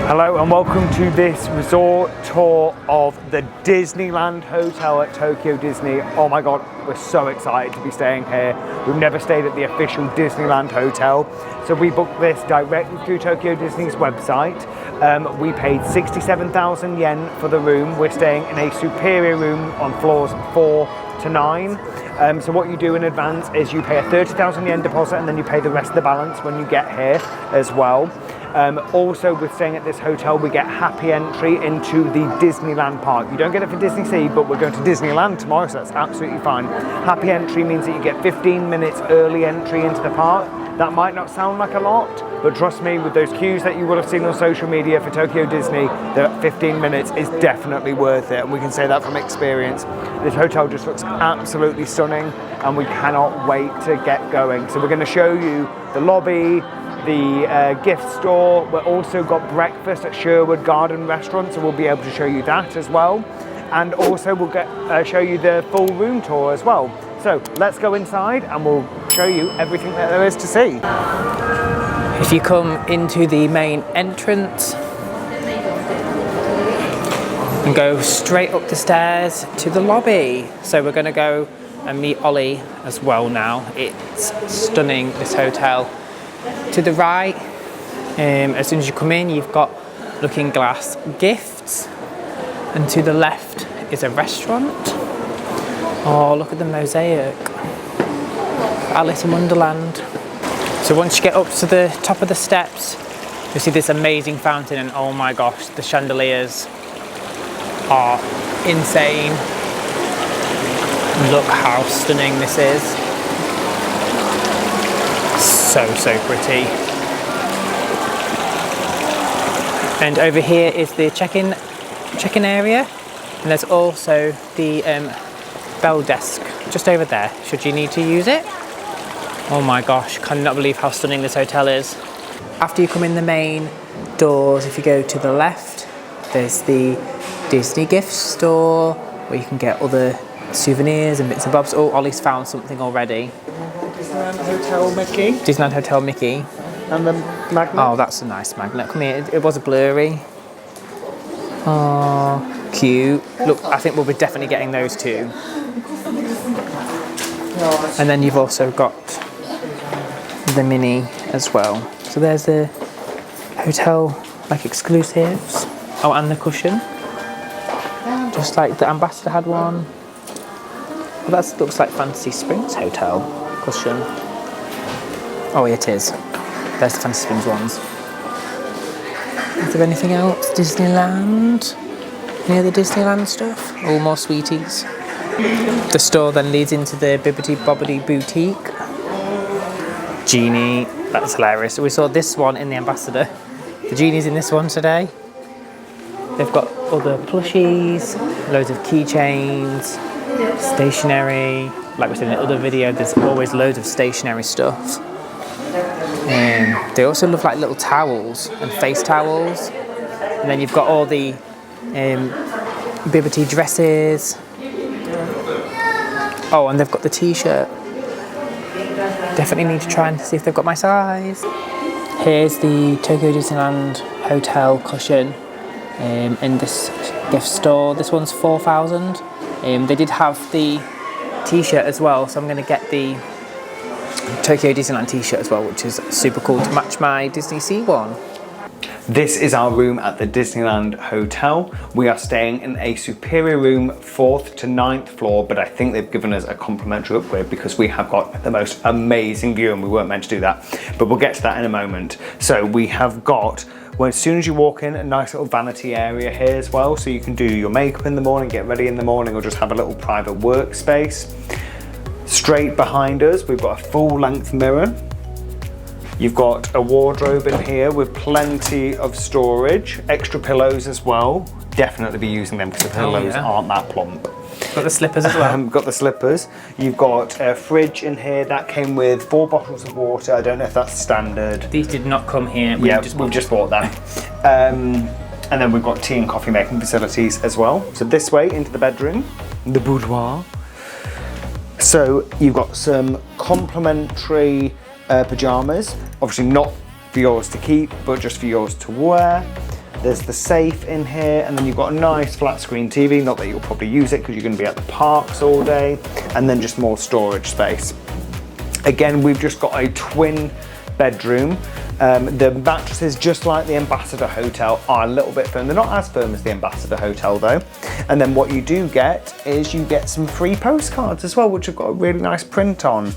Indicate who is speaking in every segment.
Speaker 1: Hello and welcome to this resort tour of the Disneyland Hotel at Tokyo Disney. Oh my god, we're so excited to be staying here. We've never stayed at the official Disneyland Hotel, so we booked this directly through Tokyo Disney's website. We paid 67,000 yen for the room. We're staying in a superior room on floors 4 to 9. So what you do in advance is you pay a 30,000 yen deposit and then you pay the rest of the balance when you get here as well. Also, with staying at this hotel, we get happy entry into the Disneyland park. You don't get it for Disney Sea, but we're going to Disneyland tomorrow, so that's absolutely fine. Happy entry means that you get 15 minutes early entry into the park. That might not sound like a lot, but trust me, with those queues that you will have seen on social media for Tokyo Disney, the 15 minutes is definitely worth it, and we can say that from experience. This hotel just looks absolutely stunning, and we cannot wait to get going. So we're going to show you the lobby, the gift store. We've also got breakfast at Sherwood Garden Restaurant, so we'll be able to show you that as well. And also we'll show you the full room tour as well. So let's go inside and we'll show you everything that there is to see.
Speaker 2: If you come into the main entrance and go straight up the stairs to the lobby. So we're going to go and meet Ollie as well now. It's stunning, this hotel. To the right, as soon as you come in, you've got looking glass gifts, and to the left is a restaurant. Oh, look at the mosaic. Alice in Wonderland. So once you get up to the top of the steps, you see this amazing fountain, and oh my gosh, the chandeliers are insane. Look how stunning this is. So pretty. And over here is the check-in area, and there's also the bell desk just over there should you need to use it. Oh my gosh, cannot believe how stunning this hotel is. After you come in the main doors, if you go to the left, there's the Disney gift store where you can get other souvenirs and bits and bobs. Oh, Ollie's found something already.
Speaker 1: Disneyland Hotel Mickey.
Speaker 2: Disneyland Hotel Mickey.
Speaker 1: And the magnet.
Speaker 2: Oh, that's a nice magnet. Come here, it was a blurry. Oh, cute. Look, I think we'll be definitely getting those too. And then you've also got the mini as well. So there's the hotel like exclusives. Oh, and the cushion. Just like the Ambassador had one. Well, that looks like Fantasy Springs Hotel cushion. Oh, it is. There's the Fantasy Springs ones. Is there anything else? Disneyland? Any other Disneyland stuff? All more sweeties. The store then leads into the Bibbidi Bobbidi Boutique. Genie. That's hilarious. So we saw this one in the Ambassador. The Genie's in this one today. They've got other plushies, loads of keychains, stationery. Like we said in the other video, there's always loads of stationery stuff. They also look like little towels and face towels. And then you've got all the Bibbidi dresses. Oh, and they've got the t-shirt. Definitely need to try and see if they've got my size. Here's the Tokyo Disneyland Hotel cushion in this gift store. This one's 4,000. They did have the t-shirt as well, so I'm going to get the Tokyo Disneyland t-shirt as well, which is super cool to match my Disney Sea one.
Speaker 1: This is our room at the Disneyland Hotel. We are staying in a superior room, 4th to 9th floor, but I think they've given us a complimentary upgrade because we have got the most amazing view, and we weren't meant to do that, but we'll get to that in a moment. So we have got, well, as soon as you walk in, a nice little vanity area here as well, so you can do your makeup in the morning, get ready in the morning, or just have a little private workspace. Straight behind us, we've got a full-length mirror. You've got a wardrobe in here with plenty of storage, extra pillows as well. Definitely be using them because the pillows aren't that plump.
Speaker 2: Got the slippers as well.
Speaker 1: Got the slippers. You've got a fridge in here that came with 4 bottles of water. I don't know if that's standard.
Speaker 2: These did not come here.
Speaker 1: We've just bought them. And then we've got tea and coffee making facilities as well. So this way into the bedroom, the boudoir. So you've got some complimentary pajamas, obviously not for yours to keep, but just for yours to wear. There's the safe in here, and then you've got a nice flat screen TV, not that you'll probably use it because you're going to be at the parks all day, and then just more storage space. Again, we've just got a twin bedroom. The mattresses, just like the Ambassador Hotel, are a little bit firm. They're not as firm as the Ambassador Hotel though. And then what you do get is you get some free postcards as well, which have got a really nice print on.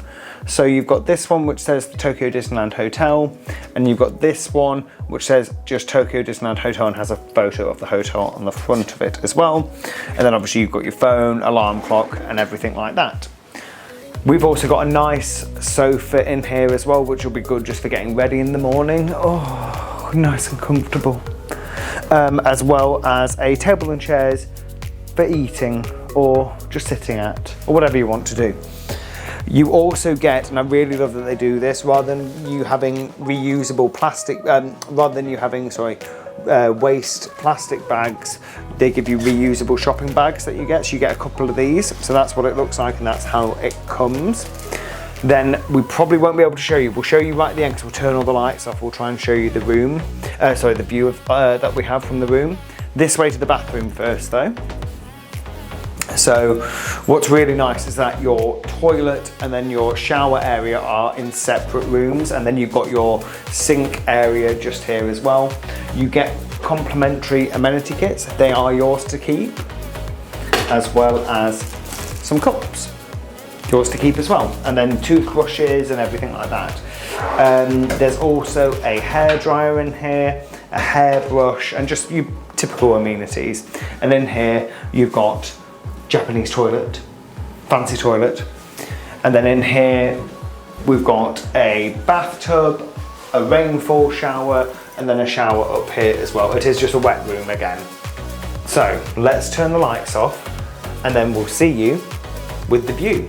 Speaker 1: So you've got this one which says the Tokyo Disneyland Hotel, and you've got this one which says just Tokyo Disneyland Hotel and has a photo of the hotel on the front of it as well. And then obviously you've got your phone, alarm clock, and everything like that. We've also got a nice sofa in here as well, which will be good just for getting ready in the morning. Oh, nice and comfortable. As well as a table and chairs for eating or just sitting at, or whatever you want to do. You also get, and I really love that they do this, rather than you having reusable plastic, waste plastic bags, they give you reusable shopping bags that you get. So you get a couple of these. So that's what it looks like, and that's how it comes. Then we probably won't be able to show you. We'll show you right at the end because we'll turn all the lights off. We'll try and show you the room, the view of, that we have from the room. This way to the bathroom first though. So what's really nice is that your toilet and then your shower area are in separate rooms, and then you've got your sink area just here as well. You get complimentary amenity kits. They are yours to keep, as well as some cups, yours to keep as well. And then toothbrushes and everything like that. There's also a hairdryer in here, a hairbrush, and just your typical amenities. And in here you've got Japanese toilet, fancy toilet. And then in here, we've got a bathtub, a rainfall shower, and then a shower up here as well. It is just a wet room again. So let's turn the lights off and then we'll see you with the view.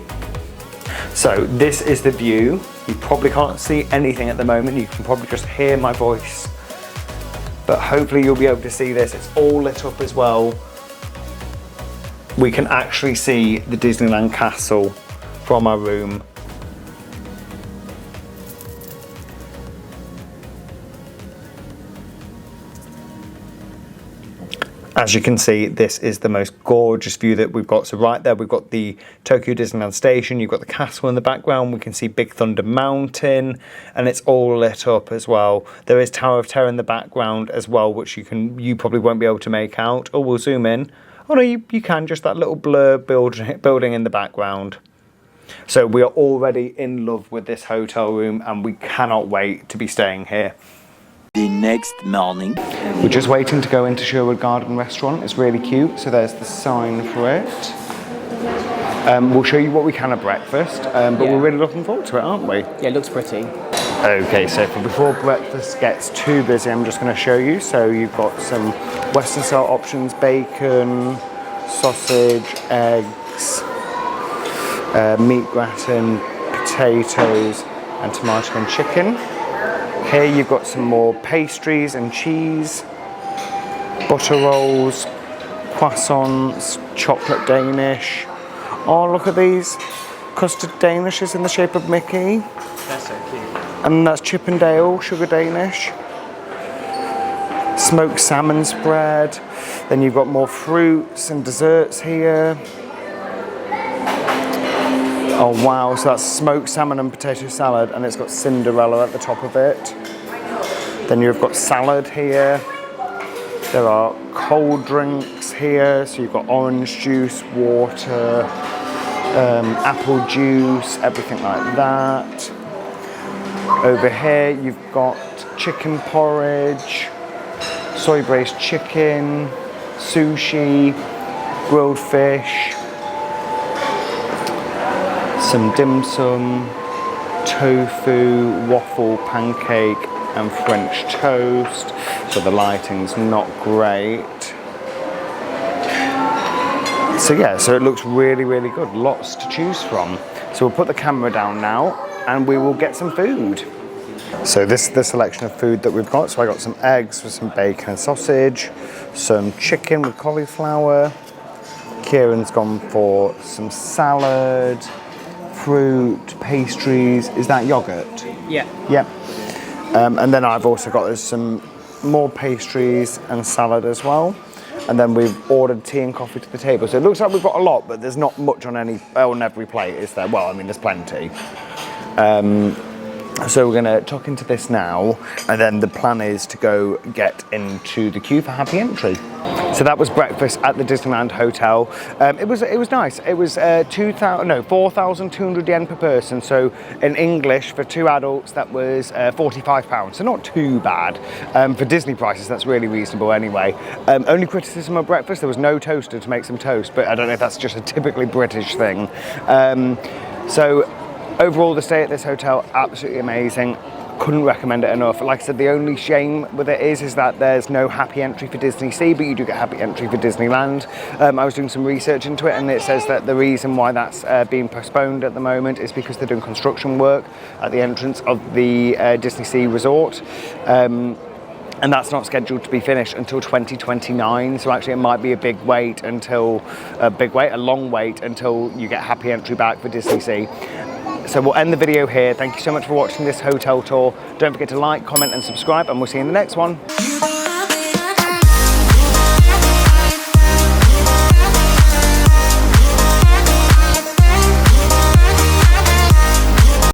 Speaker 1: So this is the view. You probably can't see anything at the moment. You can probably just hear my voice, but hopefully you'll be able to see this. It's all lit up as well. We can actually see the Disneyland Castle from our room. As you can see, this is the most gorgeous view that we've got. So right there, we've got the Tokyo Disneyland Station. You've got the castle in the background. We can see Big Thunder Mountain, and it's all lit up as well. There is Tower of Terror in the background as well, which you probably won't be able to make out. Oh, we'll zoom in. Oh no, you can, just that little blur building in the background. So we are already in love with this hotel room and we cannot wait to be staying here.
Speaker 3: The next morning.
Speaker 1: We're just waiting to go into Sherwood Garden Restaurant. It's really cute, so there's the sign for it. We'll show you what we can at breakfast, but we're really looking forward to it, aren't we?
Speaker 2: Yeah, it looks pretty.
Speaker 1: Okay, so before breakfast gets too busy, I'm just going to show you. So you've got some Western style options: bacon, sausage, eggs, meat gratin, potatoes, and tomato and chicken. Here you've got some more pastries and cheese, butter rolls, croissants, chocolate Danish. Oh, look at these custard Danishes in the shape of Mickey.
Speaker 2: That's so cute.
Speaker 1: And that's Chippendale sugar Danish. Smoked salmon spread. Then you've got more fruits and desserts here. Oh wow, so that's smoked salmon and potato salad, and it's got Cinderella at the top of it. Then you've got salad here. There are cold drinks here, so you've got orange juice, water, apple juice, everything like that. Over here you've got chicken porridge, soy braised chicken, sushi, grilled fish, some dim sum, tofu, waffle, pancake, and French toast. So the lighting's not great. So yeah, so it looks really, really good. Lots to choose from. So we'll put the camera down now and we will get some food. So this is the selection of food that we've got. So I got some eggs with some bacon and sausage, some chicken with cauliflower. Kieran's gone for some salad, fruit, pastries. Is that yogurt?
Speaker 2: Yeah.
Speaker 1: Yep. And then I've also got some more pastries and salad as well. And then we've ordered tea and coffee to the table. So it looks like we've got a lot, but there's not much on every plate, is there? Well, I mean, there's plenty. So we're going to tuck into this now, and then the plan is to go get into the queue for happy entry. So that was breakfast at the Disneyland Hotel. It was nice. It was 4,200 yen per person. So in English, for 2 adults, that was £45. So not too bad. For Disney prices, that's really reasonable anyway. Only criticism of breakfast, there was no toaster to make some toast, but I don't know if that's just a typically British thing. So overall, the stay at this hotel, absolutely amazing. Couldn't recommend it enough. Like I said, the only shame with it is that there's no happy entry for Disney Sea, but you do get happy entry for Disneyland. I was doing some research into it, and it says that the reason why that's being postponed at the moment is because they're doing construction work at the entrance of the Disney Sea Resort. And that's not scheduled to be finished until 2029. So actually it might be a long wait until you get happy entry back for Disney Sea. So we'll end the video here. Thank you so much for watching this hotel tour. Don't forget to like, comment and subscribe, and we'll see you in the next one.